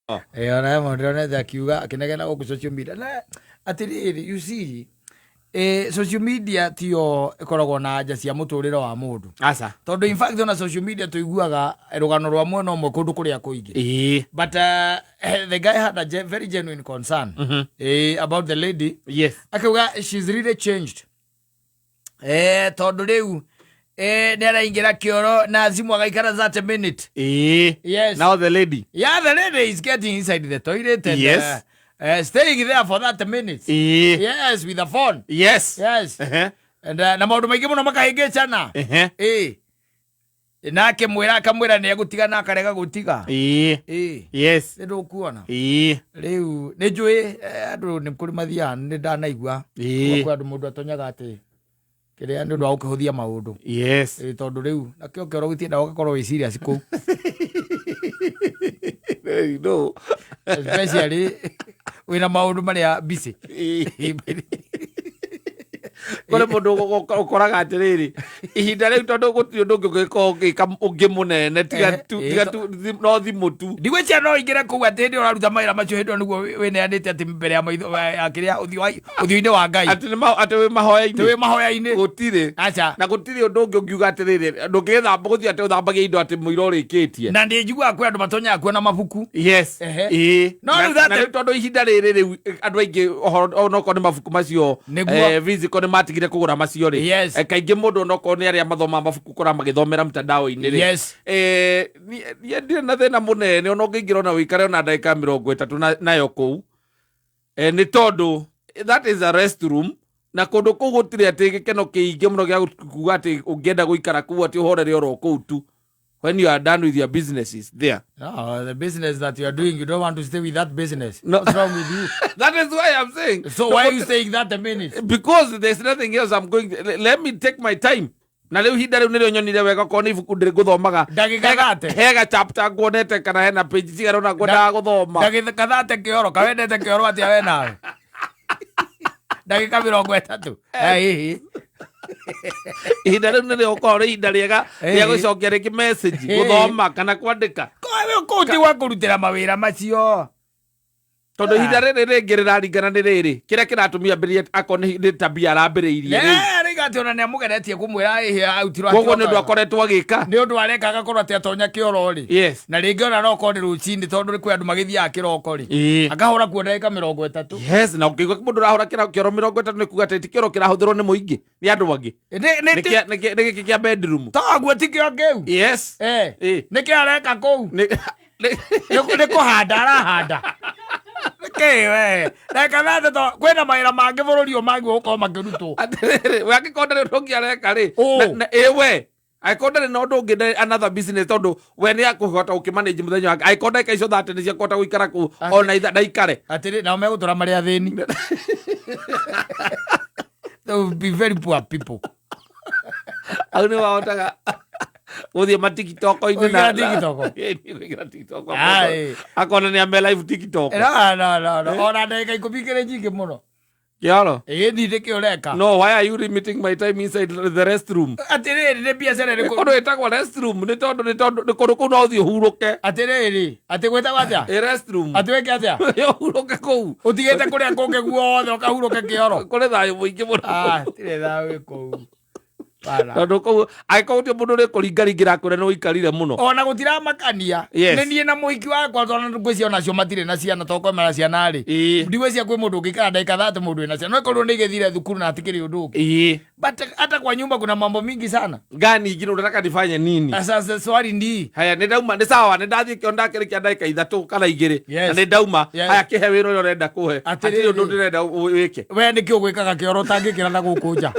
Ona mondone za kiuga kinegena go social media na atiri you see social media tio ikoragwo na anja cia muturire wa mundu asa tondu in fact on social media tuiguaga rugano rwa mwena omwe kundu kuria kuingi but the guy had a very genuine concern about the lady. Yes, akiuga she's really changed tondu riu neraingira kioro na zimu agaikara 30 minutes. Yes, now the lady is getting inside the toilet and yes, staying there for 30 minutes. Yes, with the phone. Yes. And na maundu maingi muno makahingicana. Nake mwira akamwira ni egutiga na akarega gutiga. Yes, ndu kuona riu ni njui andu ni kuri mathia ni ndanaigua kwa andu mundu atonyaga ati kiria ndu wa kuhuthia maundu. Yes, tondu riu nakio kioro gutienda ugakorwo wi serious ku. No, especially wina maundu maria busy. kore mundu ukoraga atiriri ihinda riu tondu guti undu ngika ungi munene tiga tu no thimu tu ndigwecia no ingire ku ati ndi uraruta maira macio hindo niguo wineanite ati mbere ya maitho akiria uthio-ini wa Ngai ati wi mahoya-ini gutire acha na gutire undu ungi ungiuga atiriri ndungithamba guthii ati uthambagia indo ati muiro urikitie na ndi njigua kwi andu matonyaga kuona mabuku. Yes, no na tondu ihinda riri riu andu aingi onoko ni mabuku macio physical matigire kugura macio ri kaingi mundu noko ni aria mathoma mabuku kora magithomera mtandao-ini ri ni ndire na thina munene ono ngingira na wikare na ndagika 30 nayo ku ni tondu that is a restroom na kundu ku gutire ati gikeno kiingi muno gia kuga ati ungienda guikara ku ati uhorere oro ku tu when you are done with your businesses there. No, the business that you are doing, you don't want to stay with that business. No. What's wrong with you? That is why I'm saying. So why are you saying that a minute? Because there's nothing else I'm going to... Let me take my time. Na leo hinda leo nilio nyonire wega koni ibuku ndiri guthomaga ndagika thate hega chapter nguonete kana hena page cigaro na ngwenda guthoma ndagika thate kioro kawendete kioro atia we nawe ndagika 30 hihi ihinda riu nilio ukore ihinda riega ria gucokia riki message guthoma kana kwandika kuti wa kurutira mawira macio tondu ihinda riri ringi riraringana ni riri kiria kiratumia mbirie akoni ni tabia arambiriirie rigati ona ni amugeretie kumwira ihi autirwo koguo ni undu akoretwo agika ni undu areka agakorwo ati atonya kioro ri. Yes, na ringi ona no koni rucini tondu kwi andu magithiaga kiroko ri akahora kuo ndagika 30. Yes, na ukigwa mundu arahora kioro 30 ni kuga ati kioro kirahuthirwo ni muingi ni andu angi ni kia bedroom taguo ti kio kiu. Yes, ni kia areka kuu ni kuhanda arahanda kewe ndagika thate to kwina mawira mangi bururi mangi gukorwo makirutwo wagikonda rongi areka ri na ewe aikonda no ndungi another business tondu we ni akuhota ukimanage muthenya wake aikonda kaicio thate ni cia kota guikara ku ona itha ndaikare atiri na megutura maria thini. They will be very poor people. Au ni waotaga uthie ma TikTok-ini na TikTok akona ni ame live TikTok no ona ndagika 10 nyingi muno kioro ni kioreka. No, why are you limiting my time inside the restroom? Atiri ni biashara ni kono etagwa restroom ni tondu kono kuno uthie huruke atiri ati gwetagwa atia restroom atweke atia yo huruke ku utigete kuria kunge guothe ukahuruke kioro kore thayo muingi muno tire thayo ku tondu kou aikautie mundu ri kuringaringira kure no ikarire muno ona gutira makania ni nie na muhiki wakwa tondu ngweci ona cio matire na ciana tokomera ciana ri ndigwecia kwi mundu ngikara ndagika 30 mundu ina ciana no korwo ndigethire thukuru na atikiri undu but hata kwa nyumba kuna mambo mingi sana gani ingine unataka nifanye nini sasa swali ndi haya ni ndauma ni sawa ni ndathie kionda kiri kia ndagika 3 kana 2 na ni ndauma haya kihe wira uria urenda kuhe atiri undu ndirenda wike we ni kio gwikaga kioro tangikira na gukunja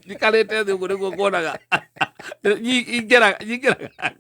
nikarete thi uguo niguo kuonaga ingera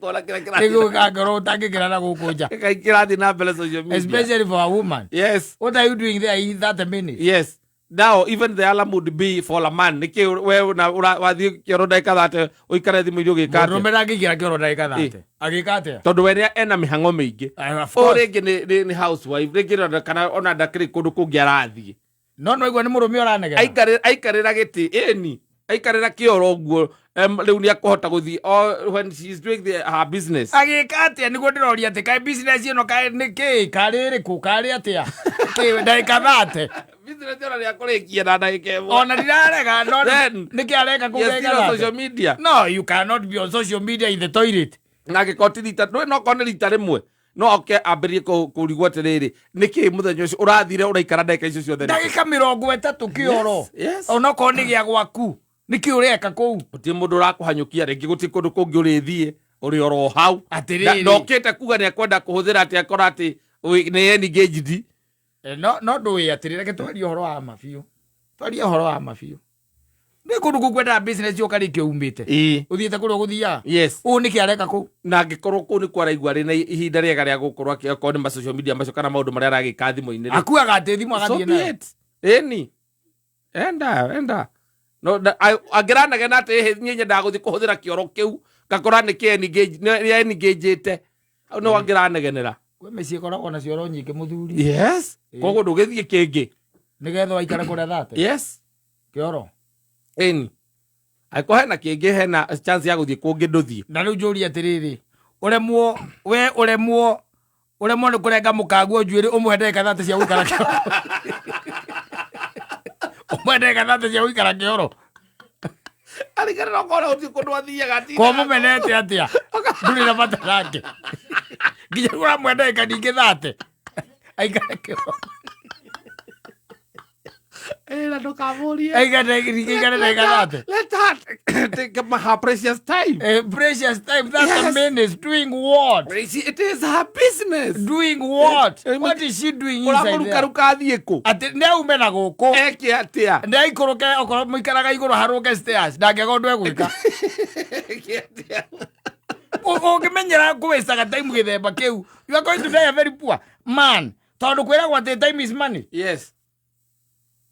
kora kira niguo kangoro utangikira na gukunja kaikira thi na mbele social media especially for a woman. Yes, what are you doing there in 30 minutes? Yes, now even the alarm would be for a man niki we na wathi kioro ndagika thate uikare thimu irio gikate rumera ngigira kioro ndagika thate agikate tondu we ena mihango mingi o ringi ni housewife ringi kana ona ndakiri kundu kungi arathie no igwa ni murume oranege aikarira giti eni aikarira kioro guo riu ni akohota guthi when she's doing her business agika atia niguo ndiroria ati kai business ino kai niki kariri ku kari atia ki ndaika thate business ino ya kurikia na ndaika imwe ona ndirarega no niki areka kugega social media no you cannot be on social media in the toilet na gikotirita no konirita rimwe no oke ambirie kurigwo atiriri niki muthenya ucio urathire uraikara ndaika icio ciothe ndagika 30 kioro ona ko ni gia gwaku niki ureka kuu uti mundu urakuhanyukia ringi guti kundu kungi urithie uri oro hau atiriri ndokite kuga ni akwenda kuhuthira ati akora ati ni engaged no ndui atiriri ke twari horo wa mabiu twari horo wa mabiu ni kundu kukwenda business yo kari ke umite uthiete kundu guthia u niki areka kuu na ngikorwo ku ni kwaraigwa ri na ihinda riega ria gukorwo akoni ma social media macio kana maundu maria aragika thimu-ini akuaga ati thimu agathie na eni enda no agiranaga na ati nyenye ndaguthi kuhuthira kioro kiu gakora ni engaged no agiranagenera kwe meci koragwo na cioro nyingi muthuri koguo ndugithie kingi nigetha waikara kuria thate kioro eni aiko hena kingi hena chance ya guthie kungi nduthie na riu njuri atiriri uremwo ni kurenga mukanguo njuiri umuhende kathate cia guikara kioro umwende kathate cia guikara kioro arigarira kora uti kundu athiaga ati ko mumenete atia nduri na bata yake nginya kura mwende kaningi thate aikara kioro na ndukamurie aikara thate let her take her precious time precious time that's a menace doing what it is her business doing what is she doing inside there ruka athie ku ati ne ume na guku eki atia ne ikuruke okoro muikaraga iguru haruke stairs ndangego ndwe gwika eki atia ungimenyera kuwisaga time githemba kiu you are going to die a very poor man tondu kwiragwo ati time is money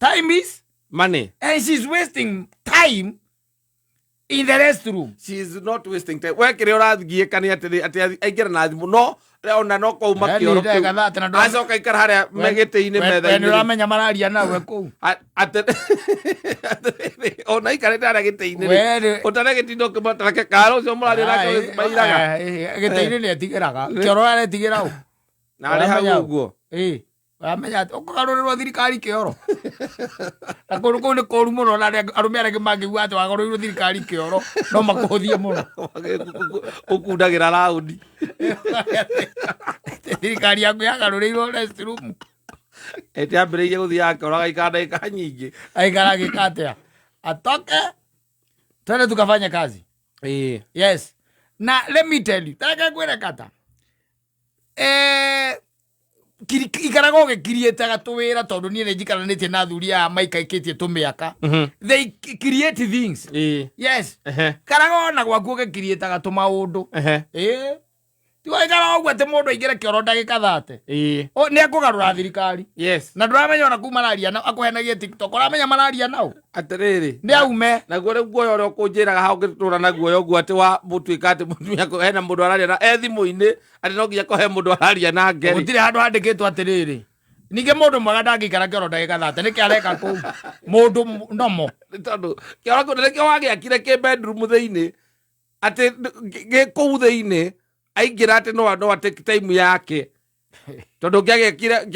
time is money and she's wasting time in the restroom. She's not wasting time. Where kire urathigie kani ati aingira na thimu no ona no ko uma kioro acoka ikara haria megite-ini metha-ini ni uramenya mararia nawe kuu ona ikare ndara gite-ini utare gitindo kimatarake karo ucio muraria nake mairaga gite-ini ni atigiraga kioro aretigira u na ari hau uguo amenya ukagarurwo thirikari kioro akuru ko ni koru muno na arume arege mangigua ati wagaruirwo thirikari kioro no makuhuthie muno ukundagira raundi thirikari yaku yagarurirwo restroom eti ambireirie guthia kioro agaikara ndagika nyingi aikara gikatea atoke twende tukafanya kazi yes na let me tell you taka kwere kata ikaraga ugikirietaga tuwira tondu nie njikaranite na thuri aya maikaikitie tumiaka they create things yes karaga ona gwaku ugikirietaga tumaundu tiwaikara uguo ati mundu aingire kioro ndagika thate ni akugarura thirikari na nduramenya ona kuu mararia nao akuhenagie tiktok uramenya mararia nao atiriri ni aume naguo riu guoya uria ukunjiraga hau ngitura na guoya uguo ati wa mutuika ati mutumia hena mundu araria na thimu-ini ati no nginya kohe mundu araria na ngeri gutire handu handikitwo atiriri ninge mundu mwega ndangikara kioro ndagika thate niki areka kuu mundu nomo tondu kioro kiu nikio wagiakire ki bedroom thiini ati kuu thiini aingira ati no take time yake tondu ngiagekire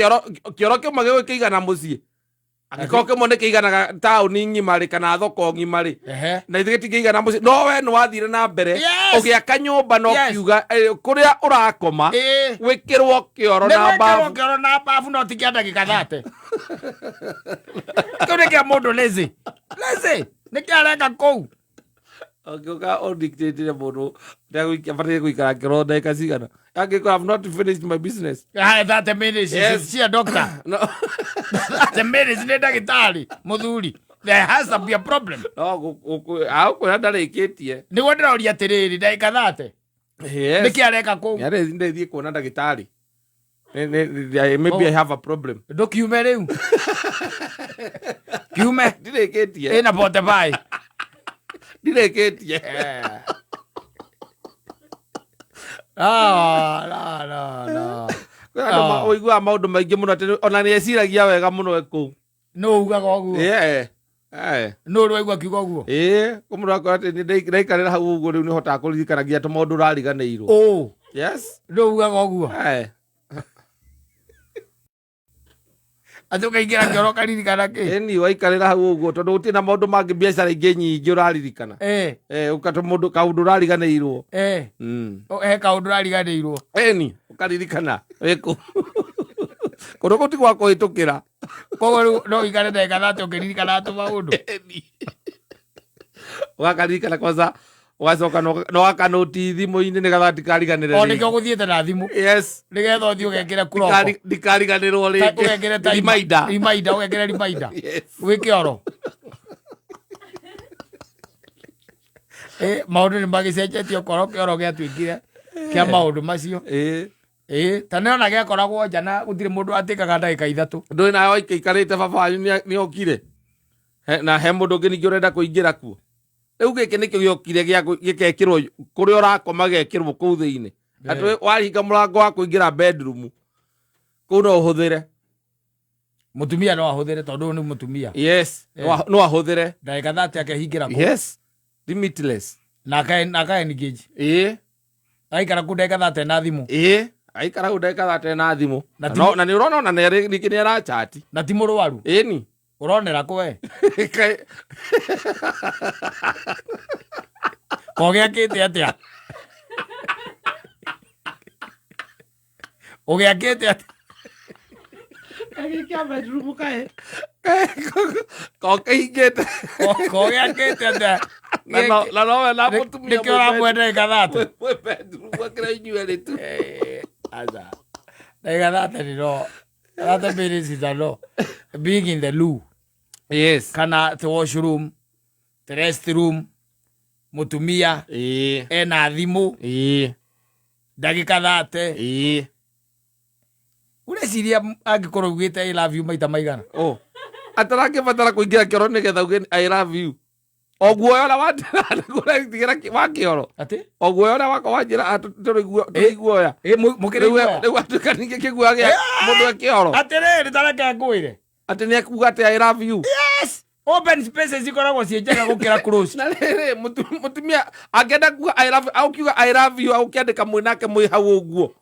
kioro kimwe gigukigana mucii agiko kimwe ni kiiganaga tauni ng'imari kana thoko ng'imari na ithuĩ tũtingĩigana mucii no we nĩ wathire na mbere ũgĩaka nyũmba no kiuga kũrĩa ũrakoma gwĩkĩrwo kĩoro na babu no ti kĩa ndagĩka thate kĩu nĩ kĩa mũndũ lazy nĩ kĩa areka kũu Oga all dictated about that. I've not finished my business. That's a minute. She's a doctor. No, that's a minute. She's not a Muthuri. There has to be a problem. No, how could I dedicate here? The one out yet today, they cannot. Yes, the Kiareka go. Maybe I have a problem. Document. You met dedicate here in about the buy. Dedicate, no. Oigua maundu maingi muno ati ona ni eciragia wega muno eku no ugaga oguo no rwaigua kiugo guo kumura ko ati ndaikarira hau uguo riu ni hotaga kuririkanagia to maundu rariganirwo yes ndo ugaga guo atuka ingira kioro karirikana ki waikarira hau uguo tondu gutina maundu mangi biacara ingi nyingi uraririkana ukato mundu kaundu urariganirwo kaundu urariganirwo ukaririkana wiku kundu guti gwa kuhitukira koguo no ikare ndagika 30 ukiririkana tu maundu wakaririkana kwanza wacoka no wakanote thimu-ini nigetha ndikariganire o nikio guthiete na thimu nigetha uthii ugekire kuroko ndikariganirwo ringi ugekire reminder ugekire reminder wi kioro maundu ni magicenjetio koro kioro giatuikire kia maundu macio tane ona giakoragwo nja na gutire mundu atikaga ndagika 3 ndui nayo ikarite baba wanyu ni okire na he mundu ngi ningi urenda kuingira kuo riu giki nikio giokire gikekirwo kuria urakoma gekirwo kuu thiini ati wahinga murango wa kuingira bedroom kuu no uhuthire mutumia no ahuthire tondu ni mutumia no ahuthire ndagika 30 akehingira kuu limitless na ka engage aikara ku ndagika 30 na thimu aikara ku ndagika 30 na thimu na ni urona na niki ni ara chat na ti murwaru ni uronera kwe kogiakite atia ugiakite atia agikia bedroom kae kogiakite atia la no la mutumia nikio ramwende kadhate bedroom wakira inyuere tu aza kadhate ni no that means is no being in the loo kana the washroom the restroom mutumia ena thimu ndagika 30 ureciria angikorwo ugite I love you maita maigana atarakibatara kuingira kioro nigetha uge I love you oguo ona watigira wa kioro ati oguo ona wako wanjira turiguoya mukire riu atukaninge kiguoya gia mundu akioro atiriri tareke ngwire ati ni akuga ati I love you open spaces ikoragwo cienjaga gukira close na riri mutumia angenda kuga I love au kiuga I love you au kiandika mwinake mwi hau uguo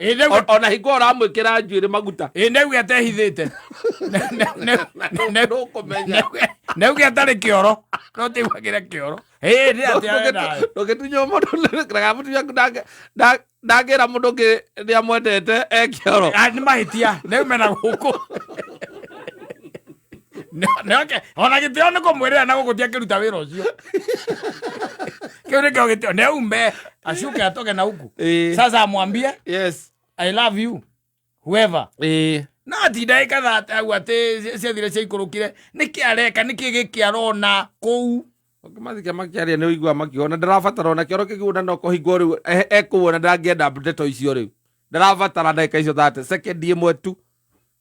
ona hingo uramwikira njuiri maguta neu atehithite neu atari kioro no tigwagire kioro ni atia ndugitunyo mundu graga mutumia ndagira mundu ngi niamwendete kioro ni mahitia neu mena guku ona gitio ni kumwirira na gugutia kiruta wira ucio kiu nikio gitio ne umbe ashuke atoke na huku sasa amwambie I love you whoever na ti ndagika 30 au ati ciathire ciaikurukire niki areka niki gikiarona kuu mathike makiaria ni uigua makiona ndarabatara ona kioro kiguona no kuhingo riu ekuona ndangienda ndeto icio riu ndarabatara ndagika icio 30 second imwe tu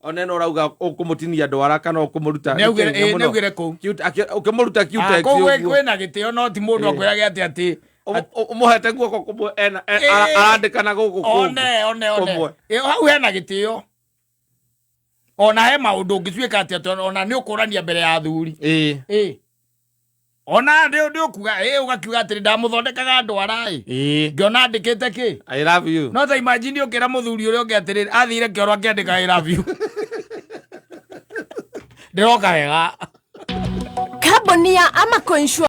oneno urauga ukumutinia ndwara kana ukumuruta neugire ku ukimuruta cute kwina gitio no ti mundu akwirage ati umuhete guoko kumwe arandikana guku one hau hena gitio ona he maundu ngicwika ati ona ni ukurania mbere ya athuri ona ndi ukuga ugakiuga ati ndamuthondekaga ndwara ngiona ndikite ki I love you no ta imagine ukira muthuri uria ungi atiri athire kioro akiandika I love you ndiroka wega Kaboni ya ama